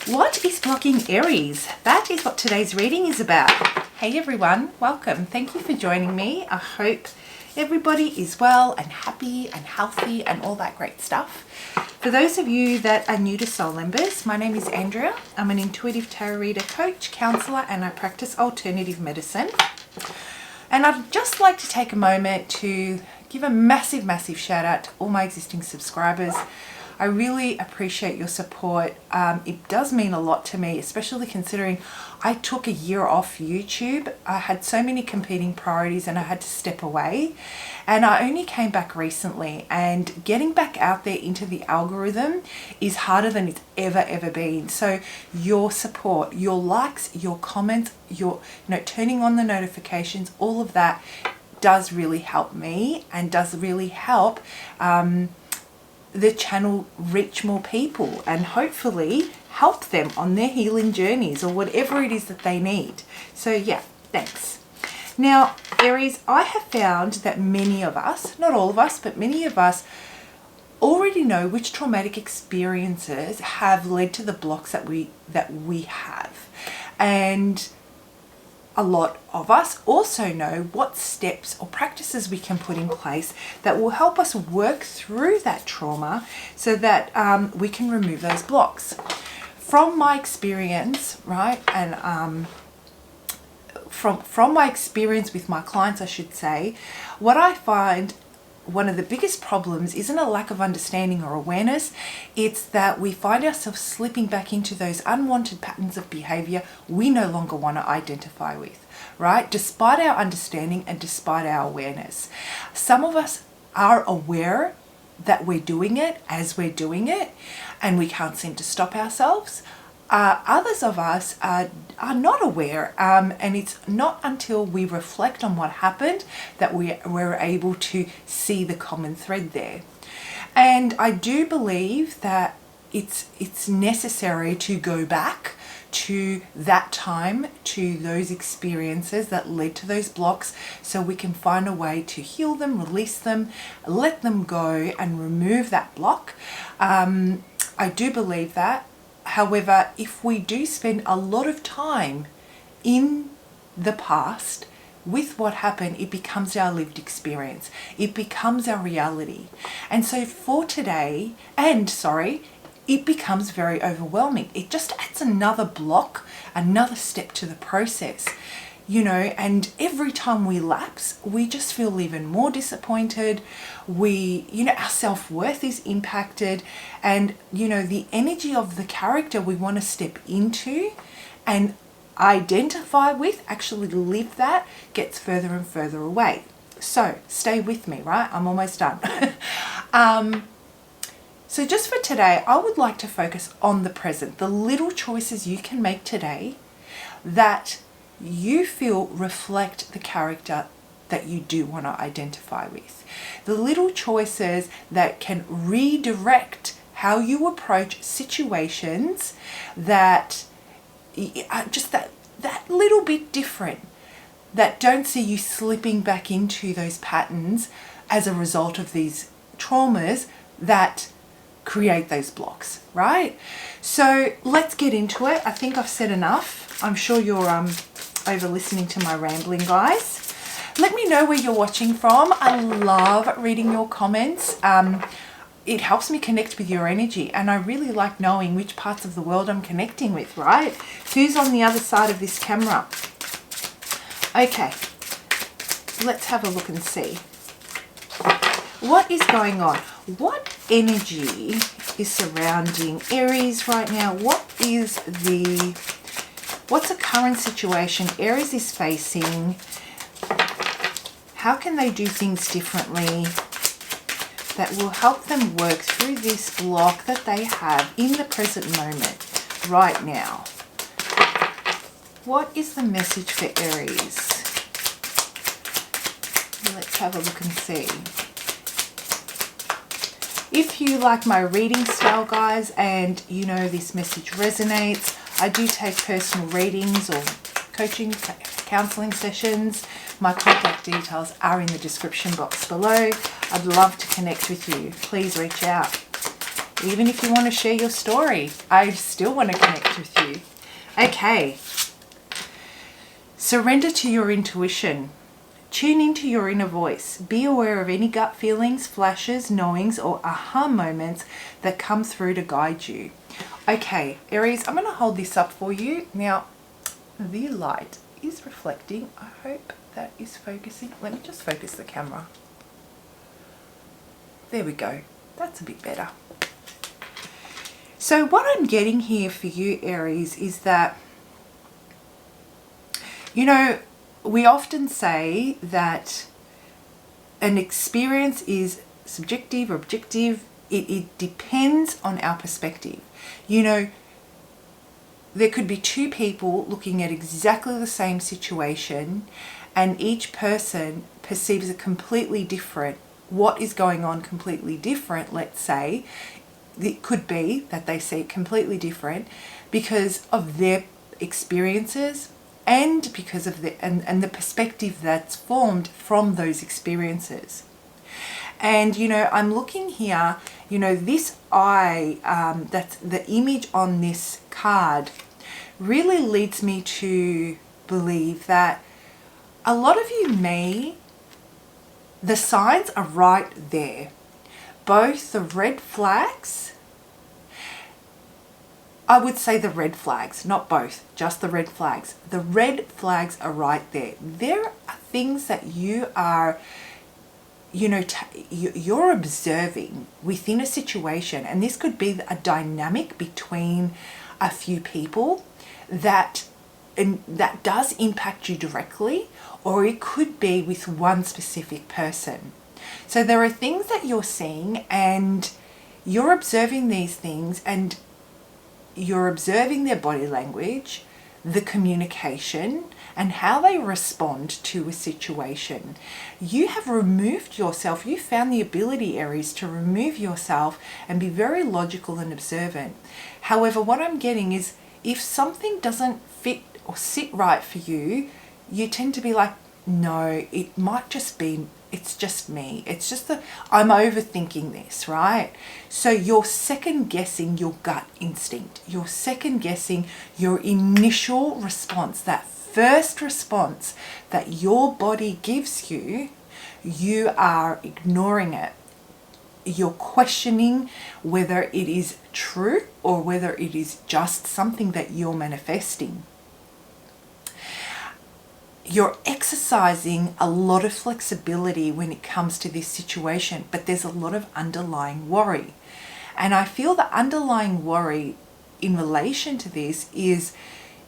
What is blocking Aries? That is what today's reading is about. Hey everyone, welcome. Thank you for joining me. I hope everybody is well and happy and healthy and all that great stuff. For those of you that are new to Soul Embers, my name is Andrea. I'm an intuitive tarot reader, coach, counsellor, and I practice alternative medicine. And I'd just like to take a moment to give a massive shout out to all my existing subscribers. I really appreciate your support. It does mean a lot to me, especially considering I took a year off YouTube. I had so many competing priorities and I had to step away. And I only came back recently, and getting back out there into the algorithm is harder than it's ever been. So your support, your likes, your comments, your turning on the notifications, all of that does really help me and does really help the channel reach more people and hopefully help them on their healing journeys or whatever it is that they need. So yeah, thanks. Now, Aries, I have found that many of us, not all of us, but many of us already know which traumatic experiences have led to the blocks that we have. And a lot of us also know what steps or practices we can put in place that will help us work through that trauma so that we can remove those blocks. From my experience, right, and from my experience with my clients, I should say, what I find one of the biggest problems isn't a lack of understanding or awareness. It's that we find ourselves slipping back into those unwanted patterns of behavior we no longer want to identify with, right? Despite our understanding and despite our awareness. Some of us are aware that we're doing it as we're doing it, and we can't seem to stop ourselves. Others of us are not aware, and it's not until we reflect on what happened that we're able to see the common thread there. And I do believe that it's necessary to go back to that time, to those experiences that led to those blocks, so we can find a way to heal them, release them, let them go and remove that block. I do believe that. However, if we do spend a lot of time in the past with what happened, it becomes our lived experience. It becomes our reality. And so for today, it becomes very overwhelming. It just adds another block, another step to the process. And every time we lapse, we just feel even more disappointed. Our self-worth is impacted, and, the energy of the character we want to step into and identify with, actually live that, gets further and further away. So stay with me, right? I'm almost done. So just for today, I would like to focus on the present, the little choices you can make today that you feel reflect the character that you do want to identify with. The little choices that can redirect how you approach situations that are just that little bit different, that don't see you slipping back into those patterns as a result of these traumas that create those blocks, right? So let's get into it. I think I've said enough. I'm sure you're over listening to my rambling, guys. Let me know where you're watching from. I love reading your comments. It helps me connect with your energy, and I really like knowing which parts of the world I'm connecting with, right? Who's on the other side of this camera? Okay, let's have a look and see. What is going on? What energy is surrounding Aries right now? What's the current situation Aries is facing? How can they do things differently that will help them work through this block that they have in the present moment, right now? What is the message for Aries? Let's have a look and see. If you like my reading style, guys, and this message resonates, I do take personal readings or coaching, counselling sessions. My contact details are in the description box below. I'd love to connect with you. Please reach out. Even if you want to share your story, I still want to connect with you. Okay. Surrender to your intuition. Tune into your inner voice. Be aware of any gut feelings, flashes, knowings, or aha moments that come through to guide you. Okay, Aries, I'm going to hold this up for you. Now, the light is reflecting. I hope that is focusing. Let me just focus the camera. There we go. That's a bit better. So what I'm getting here for you, Aries, is that, you know, we often say that an experience is subjective or objective. It depends on our perspective. You know, there could be two people looking at exactly the same situation, and each person perceives it completely different. What is going on completely different, let's say. It could be that they see it completely different because of their experiences, and because of and the perspective that's formed from those experiences. And, you know, I'm looking here, you know, this eye, that's the image on this card, really leads me to believe that a lot of you the signs are right there. Both the red flags, I would say the red flags, not both, just the red flags. The red flags are right there. There are things that you are, you know, you're observing within a situation, and this could be a dynamic between a few people that does impact you directly, or it could be with one specific person. So there are things that you're seeing, and you're observing these things, and you're observing their body language, the communication, and how they respond to a situation. You have removed yourself. You found the ability, Aries, to remove yourself and be very logical and observant. However, what I'm getting is, if something doesn't fit or sit right for you, you tend to be like, no, it might just be, it's just me. It's just that I'm overthinking this, right? So you're second guessing your gut instinct. You're second guessing your initial response, that first response that your body gives you. You are ignoring it. You're questioning whether it is true or whether it is just something that you're manifesting. You're exercising a lot of flexibility when it comes to this situation, but there's a lot of underlying worry. And I feel the underlying worry in relation to this is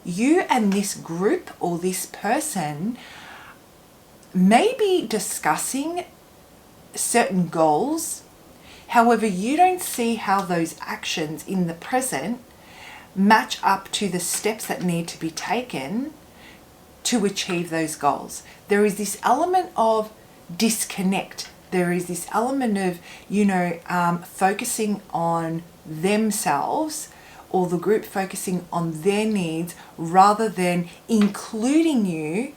you and this group or this person may be discussing certain goals. However, you don't see how those actions in the present match up to the steps that need to be taken to achieve those goals. There is this element of disconnect. There is this element of, you know, focusing on themselves, or the group focusing on their needs rather than including you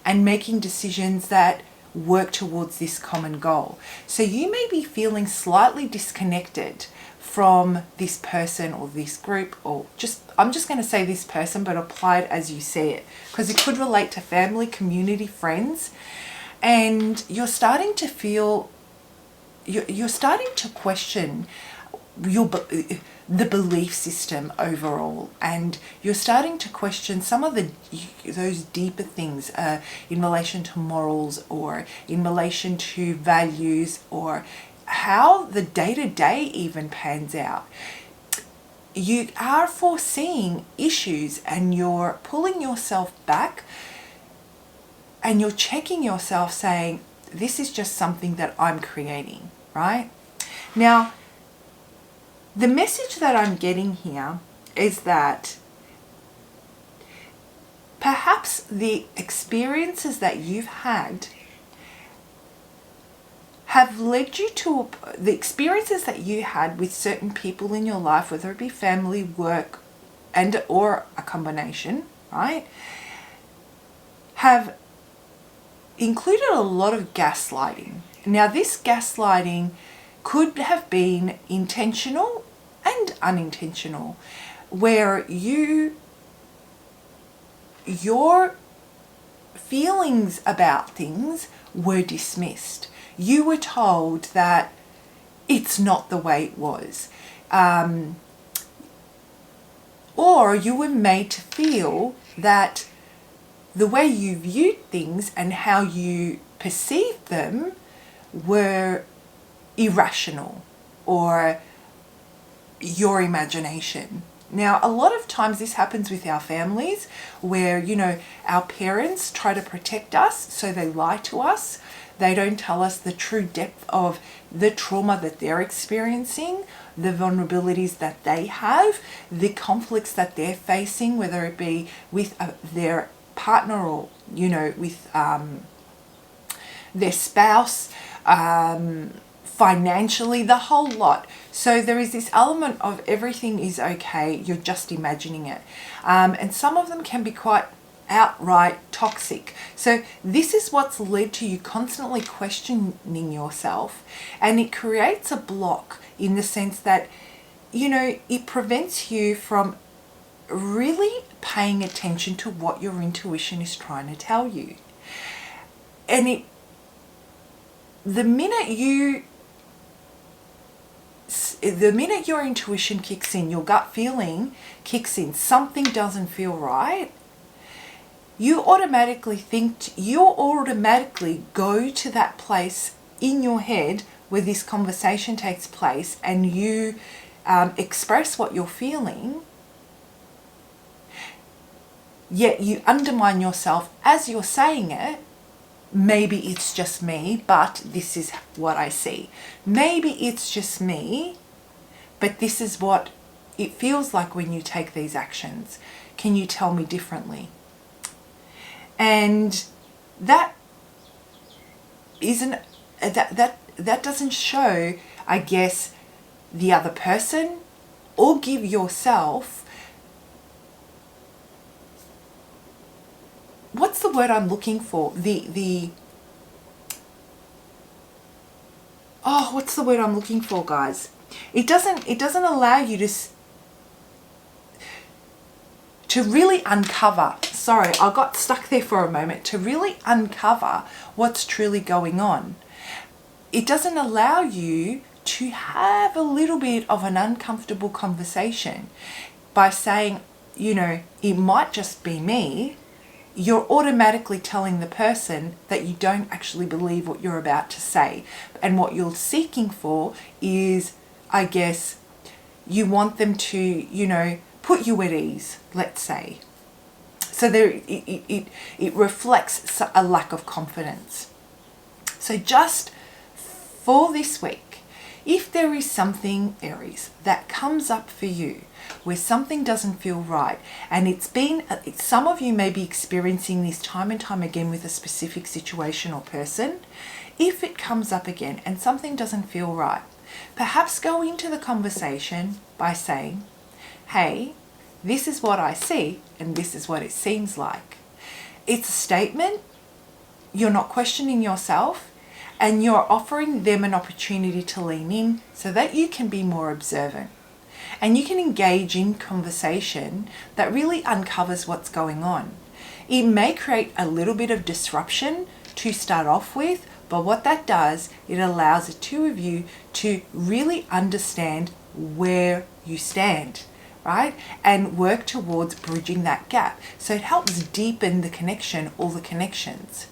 and making decisions that work towards this common goal. So you may be feeling slightly disconnected from this person or this group, or I'm just going to say this person, but apply it as you see it, because it could relate to family, community, friends. And you're starting to feel, you're starting to question the belief system overall, and you're starting to question some of those deeper things in relation to morals, or in relation to values, or how the day-to-day even pans out. You are foreseeing issues, and you're pulling yourself back, and you're checking yourself, saying, this is just something that I'm creating, right? Now, the message that I'm getting here is that perhaps the experiences that you've had have led you to the experiences that you had with certain people in your life, whether it be family, work, and or a combination, right, have included a lot of gaslighting. Now, this gaslighting could have been intentional, and unintentional, where your feelings about things were dismissed. You were told that it's not the way it was. Or you were made to feel that the way you viewed things and how you perceived them were irrational or your imagination. Now, a lot of times this happens with our families where, our parents try to protect us, so they lie to us. They don't tell us the true depth of the trauma that they're experiencing, the vulnerabilities that they have, the conflicts that they're facing, whether it be with their partner or, with their spouse, financially, the whole lot. So there is this element of everything is okay, you're just imagining it. And some of them can be quite outright toxic. So this is what's led to you constantly questioning yourself, and it creates a block in the sense that, it prevents you from really paying attention to what your intuition is trying to tell you. And the minute your intuition kicks in, your gut feeling kicks in, something doesn't feel right, you automatically go to that place in your head where this conversation takes place, and you express what you're feeling, yet you undermine yourself as you're saying it. Maybe it's just me, but this is what I see. Maybe it's just me, but this is what it feels like when you take these actions. Can you tell me differently? And that doesn't show, I guess, the other person, or give yourself, what's the word I'm looking for? What's the word I'm looking for, guys? It doesn't allow you to really uncover. Sorry, I got stuck there for a moment. To really uncover what's truly going on. It doesn't allow you to have a little bit of an uncomfortable conversation by saying, it might just be me. You're automatically telling the person that you don't actually believe what you're about to say. And what you're seeking for is, I guess, you want them to, put you at ease, let's say. So it reflects a lack of confidence. So just for this week, if there is something, Aries, that comes up for you where something doesn't feel right, and some of you may be experiencing this time and time again with a specific situation or person, if it comes up again and something doesn't feel right, perhaps go into the conversation by saying, hey, this is what I see and this is what it seems like. It's a statement. You're not questioning yourself, and you're offering them an opportunity to lean in so that you can be more observant. And you can engage in conversation that really uncovers what's going on. It may create a little bit of disruption to start off with, but what that does, it allows the two of you to really understand where you stand, right? And work towards bridging that gap. So it helps deepen the connection or the connections.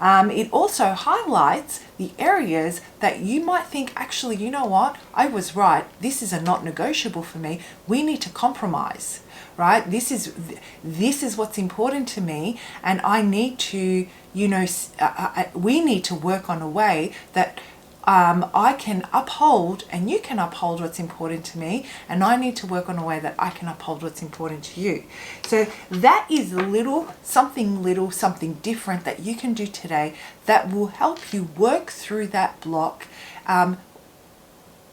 It also highlights the areas that you might think, actually, you know what? I was right. This is a not negotiable for me. We need to compromise, right? This is what's important to me, and I need to, we need to work on a way that I can uphold and you can uphold what's important to me, and I need to work on a way that I can uphold what's important to you. So that is something different that you can do today that will help you work through that block a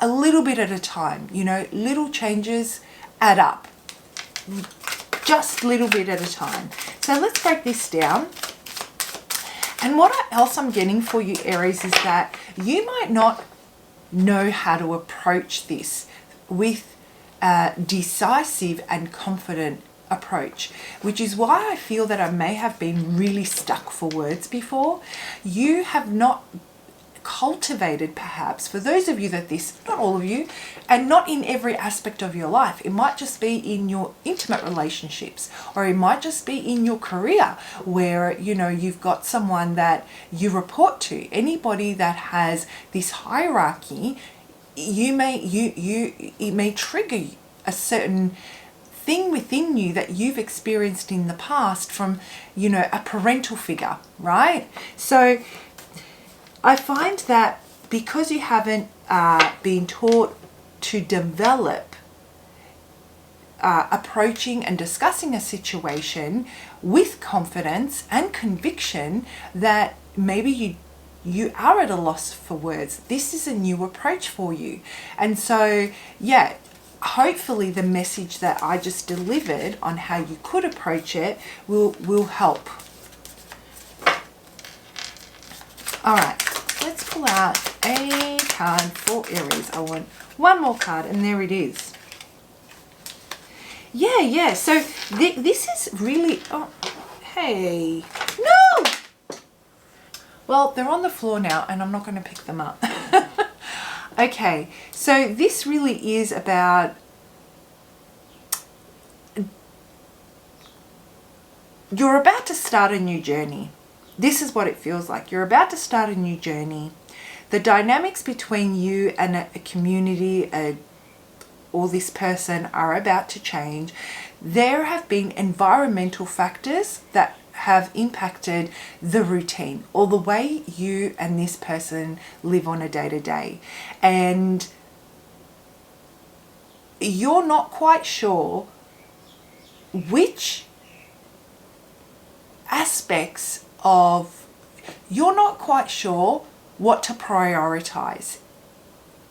little bit at a time. Little changes add up, just a little bit at a time. So let's break this down. And what else I'm getting for you, Aries, is that you might not know how to approach this with decisive and confident approach, which is why I feel that I may have been really stuck for words before. You have not cultivated, perhaps, for those of you that this, not all of you, and not in every aspect of your life. It might just be in your intimate relationships, or it might just be in your career where, you know, you've got someone that you report to. Anybody that has this hierarchy, it may trigger a certain thing within you that you've experienced in the past from, you know, a parental figure, right? So I find that because you haven't been taught to develop approaching and discussing a situation with confidence and conviction, that maybe you are at a loss for words. This is a new approach for you. And so, yeah, hopefully the message that I just delivered on how you could approach it will help. All right, let's pull out a card for Aries. I want one more card, and there it is. Yeah. So this is really, oh, hey, no! Well, they're on the floor now, and I'm not going to pick them up. Okay, so this really is about you're about to start a new journey. This is what it feels like. You're about to start a new journey. The dynamics between you and a community or this person are about to change. There have been environmental factors that have impacted the routine or the way you and this person live on a day-to-day. And you're not quite sure which aspects of, you're not quite sure what to prioritize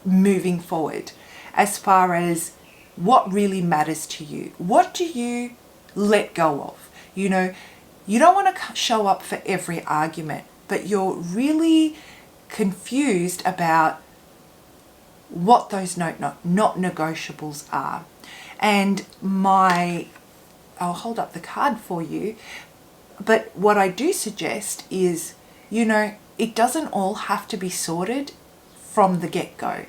moving forward as far as what really matters to you. What do you let go of? You know, you don't want to show up for every argument, but you're really confused about what those not negotiables are. And I'll hold up the card for you, but what I do suggest is, you know, it doesn't all have to be sorted from the get-go.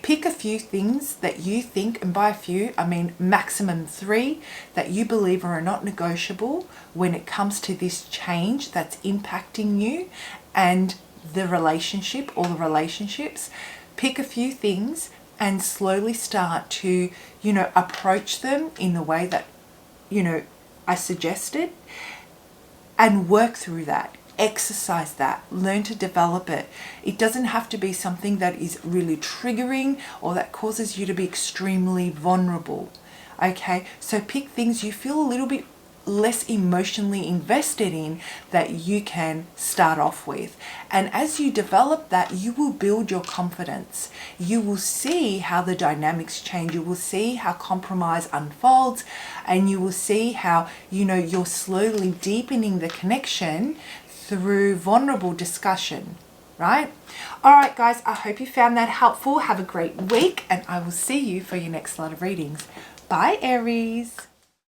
Pick a few things that you think, and by a few, I mean maximum 3, that you believe are not negotiable when it comes to this change that's impacting you and the relationship or the relationships. Pick a few things and slowly start to, you know, approach them in the way that, you know, I suggested, and work through that. Exercise that, learn to develop it. It doesn't have to be something that is really triggering or that causes you to be extremely vulnerable. Okay, so pick things you feel a little bit less emotionally invested in that you can start off with. And as you develop that, you will build your confidence. You will see how the dynamics change. You will see how compromise unfolds, and you will see how, you know, you're slowly deepening the connection through vulnerable discussion, right? All right, guys, I hope you found that helpful. Have a great week, and I will see you for your next lot of readings. Bye, Aries.